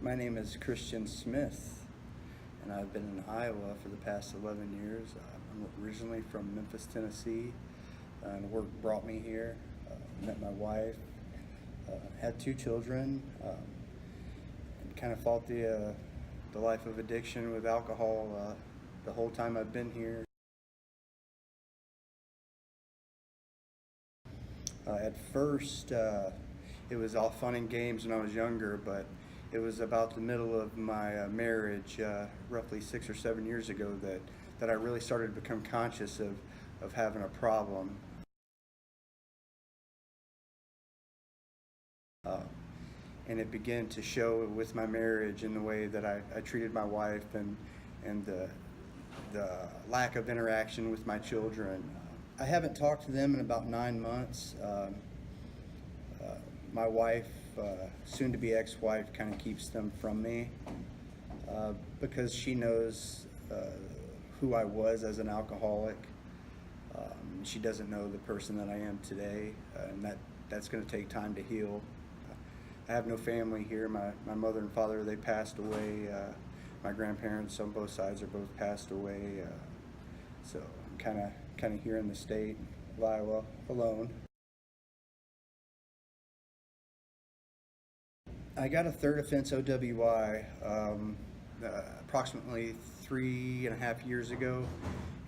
My name is Christian Smith, and I've been in Iowa for the past 11 years. I'm originally from Memphis, Tennessee, and work brought me here. Met my wife, had two children, and kind of fought the life of addiction with alcohol the whole time I've been here. At first, it was all fun and games when I was younger, but it was about the middle of my marriage, roughly 6 or 7 years ago, that I really started to become conscious of having a problem. And it began to show with my marriage in the way that I treated my wife and the lack of interaction with my children. I haven't talked to them in about 9 months. My wife, soon to be ex-wife, kind of keeps them from me because she knows who I was as an alcoholic. She doesn't know the person that I am today, and that's going to take time to heal. I have no family here. My mother and father, they passed away. My grandparents on both sides are both passed away. So I'm kind of here in the state of Iowa alone. I got a third offense OWI approximately 3.5 years ago,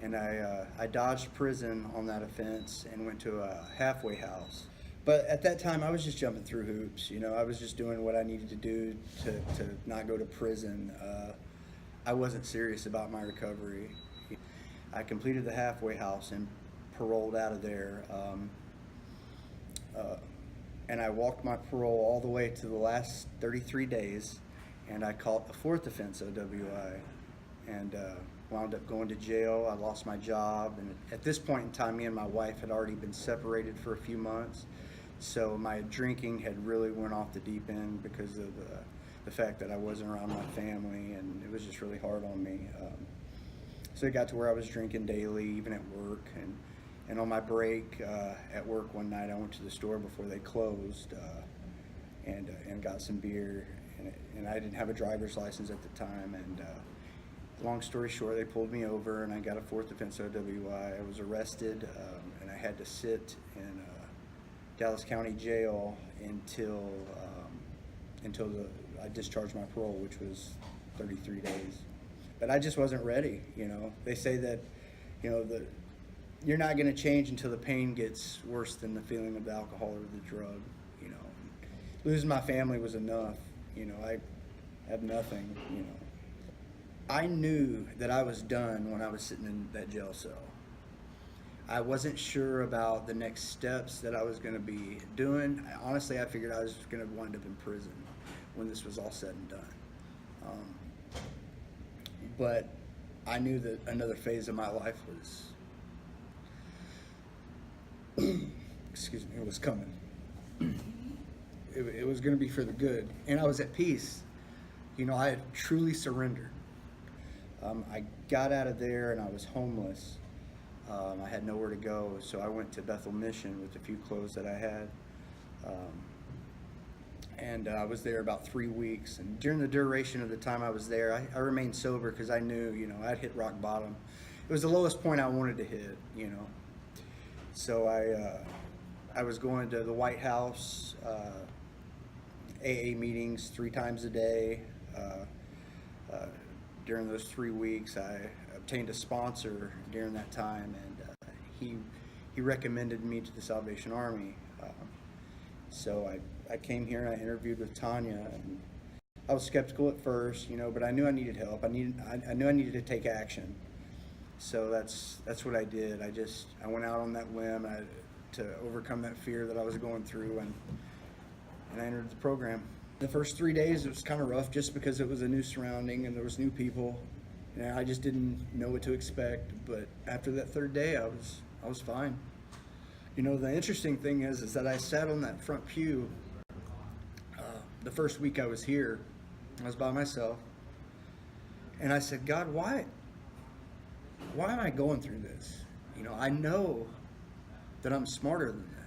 and I dodged prison on that offense and went to a halfway house. But at that time, I was just jumping through hoops. You know, I was just doing what I needed to do to not go to prison. I wasn't serious about my recovery. I completed the halfway house and paroled out of there. And I walked my parole all the way to the last 33 days, and I caught a fourth offense OWI, and wound up going to jail. I lost my job, and at this point in time, me and my wife had already been separated for a few months, so my drinking had really went off the deep end because of the fact that I wasn't around my family, and it was just really hard on me. So it got to where I was drinking daily, even at work, and on my break at work one night, I went to the store before they closed and got some beer, and I didn't have a driver's license at the time, and long story short, they pulled me over and I got a fourth offense OWI. I was arrested and I had to sit in Dallas County Jail until I discharged my parole, which was 33 days. But I just wasn't ready, you know. They say that, you know, you're not going to change until the pain gets worse than the feeling of the alcohol or the drug, you know. Losing my family was enough, you know. I had nothing, you know. I knew that I was done when I was sitting in that jail cell. I wasn't sure about the next steps that I was going to be doing. Honestly, I figured I was going to wind up in prison when this was all said and done. But I knew that another phase of my life was excuse me, it was coming. It was going to be for the good, and I was at peace. You know, I had truly surrendered. I got out of there and I was homeless. I had nowhere to go, so I went to Bethel Mission with the few clothes that I had. And I was there about 3 weeks, and during the duration of the time I was there, I remained sober because I knew, you know, I'd hit rock bottom. It was the lowest point I wanted to hit, you know. So I was going to the White House, AA meetings 3 times a day. During those 3 weeks, I obtained a sponsor during that time, and he recommended me to the Salvation Army. So I came here and I interviewed with Tanya, and I was skeptical at first, you know, but I knew I needed help. I knew I needed to take action. So that's what I did. I went out on that limb to overcome that fear that I was going through, and I entered the program. The first 3 days it was kind of rough just because it was a new surrounding and there was new people, and I just didn't know what to expect. But after that third day, I was fine. You know, the interesting thing is that I sat on that front pew the first week I was here. I was by myself, and I said, God, why am I going through this? You know, I know that I'm smarter than this.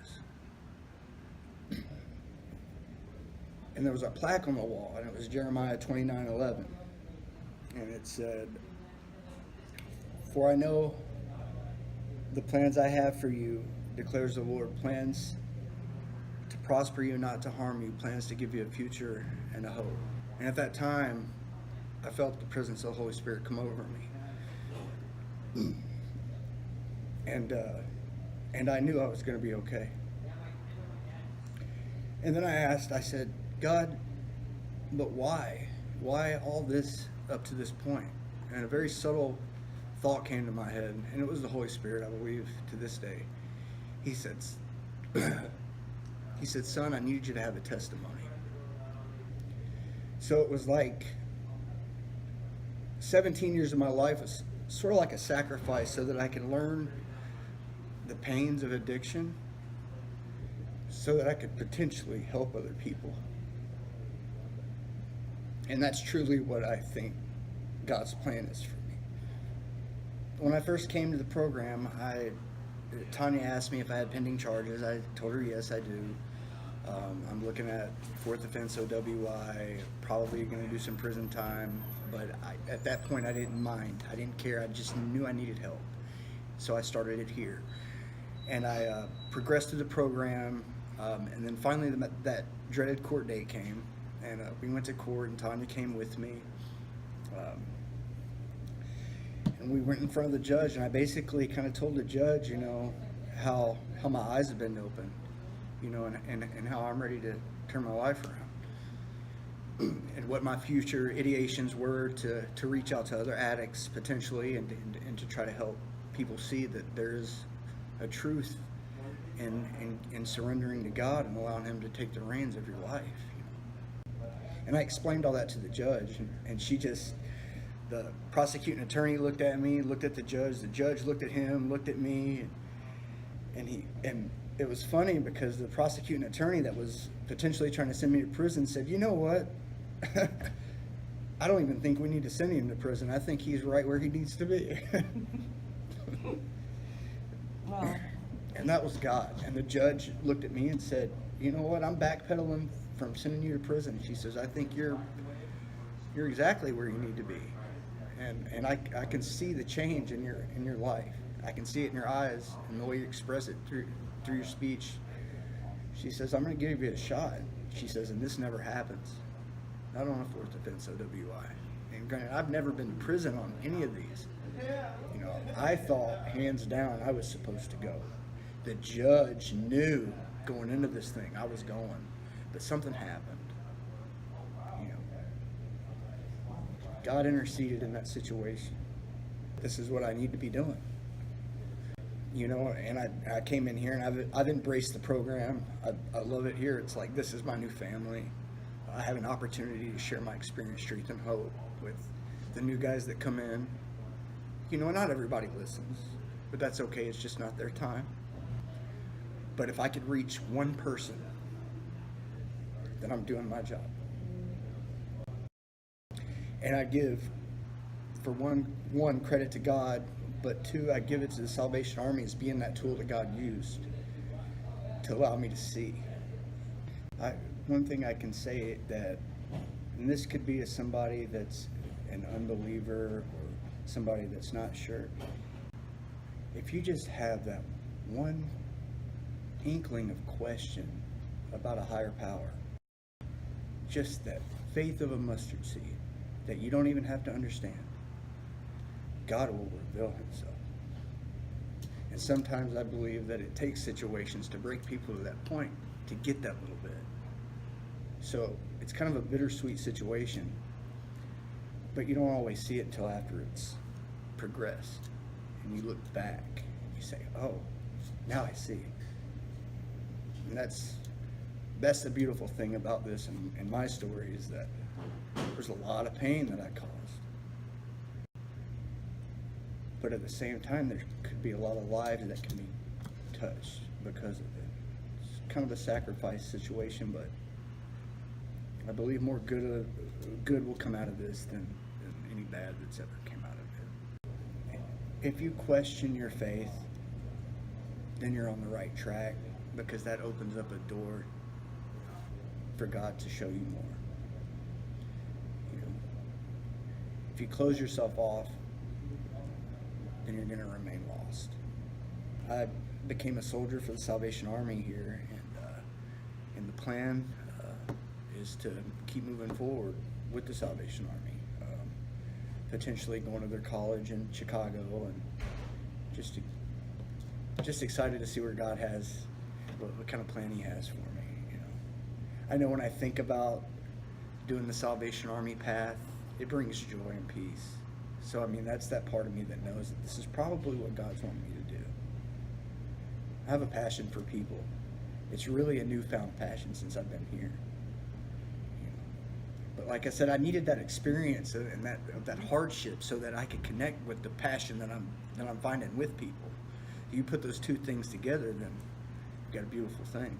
And there was a plaque on the wall, and it was Jeremiah 29:11. And it said, "For I know the plans I have for you, declares the Lord, plans to prosper you, not to harm you, plans to give you a future and a hope." And at that time, I felt the presence of the Holy Spirit come over me. And I knew I was going to be okay. And then I said, "God, but why? Why all this up to this point?" And a very subtle thought came to my head, and it was the Holy Spirit, I believe, to this day. He said, "Son, I need you to have a testimony." So it was like 17 years of my life was sort of like a sacrifice so that I could learn the pains of addiction so that I could potentially help other people. And that's truly what I think God's plan is for me. When I first came to the program, Tanya asked me if I had pending charges. I told her yes, I do. I'm looking at fourth offense OWI, probably going to do some prison time, but at that point I didn't mind. I didn't care. I just knew I needed help. So I started it here. And I progressed through the program, and then finally that dreaded court date came, and we went to court, and Tanya came with me. And we went in front of the judge, and I basically kind of told the judge, how my eyes have been opened, and how I'm ready to turn my life around, and what my future ideations were to reach out to other addicts potentially, and to try to help people see that there's a truth in surrendering to God and allowing Him to take the reins of your life. And I explained all that to the judge, and the prosecuting attorney looked at me, looked at the judge looked at him, looked at me, and it was funny because the prosecuting attorney that was potentially trying to send me to prison said, "You know what? I don't even think we need to send him to prison. I think he's right where he needs to be." Well, And that was God. And the judge looked at me and said, "You know what? I'm backpedaling from sending you to prison." She says, "I think you're exactly where you need to be." And I can see the change in your life. I can see it in your eyes and the way you express it through your speech. She says, "I'm going to give you a shot." She says, "And this never happens. Not on a fourth offense OWI." And granted, I've never been to prison on any of these. I thought hands down I was supposed to go. The judge knew going into this thing I was going, but something happened. God interceded in that situation. This is what I need to be doing. And I came in here, and I've embraced the program. I love it here. It's like this is my new family. I have an opportunity to share my experience, strength, and hope with the new guys that come in. Not everybody listens, but that's okay. It's just not their time. But if I could reach one person, then I'm doing my job. And I give, for one credit to God, but two, I give it to the Salvation Army as being that tool that God used to allow me to see. One thing I can say that, and this could be to somebody that's an unbeliever or somebody that's not sure, if you just have that one inkling of question about a higher power, just that faith of a mustard seed that you don't even have to understand, God will reveal Himself. And sometimes I believe that it takes situations to break people to that point to get that little bit. So it's kind of a bittersweet situation, but you don't always see it until after it's progressed. And you look back and you say, "Oh, now I see." And that's the beautiful thing about this and my story, is that there's a lot of pain that I caused. But at the same time, there could be a lot of lives that can be touched because of it. It's kind of a sacrifice situation, but I believe more good will come out of this than any bad that's ever came out of it. If you question your faith, then you're on the right track, because that opens up a door for God to show you more. You know, if you close yourself off, then you're going to remain lost. I became a soldier for the Salvation Army here, and the plan is to keep moving forward with the Salvation Army, potentially going to their college in Chicago, and just excited to see where God has, what kind of plan He has for me. You know, I know when I think about doing the Salvation Army path, it brings joy and peace. So I mean, that's that part of me that knows that this is probably what God's wanting me to do. I have a passion for people. It's really a newfound passion since I've been here. You know, but like I said, I needed that experience and that hardship so that I could connect with the passion that I'm finding with people. You put those two things together, then you got a beautiful thing.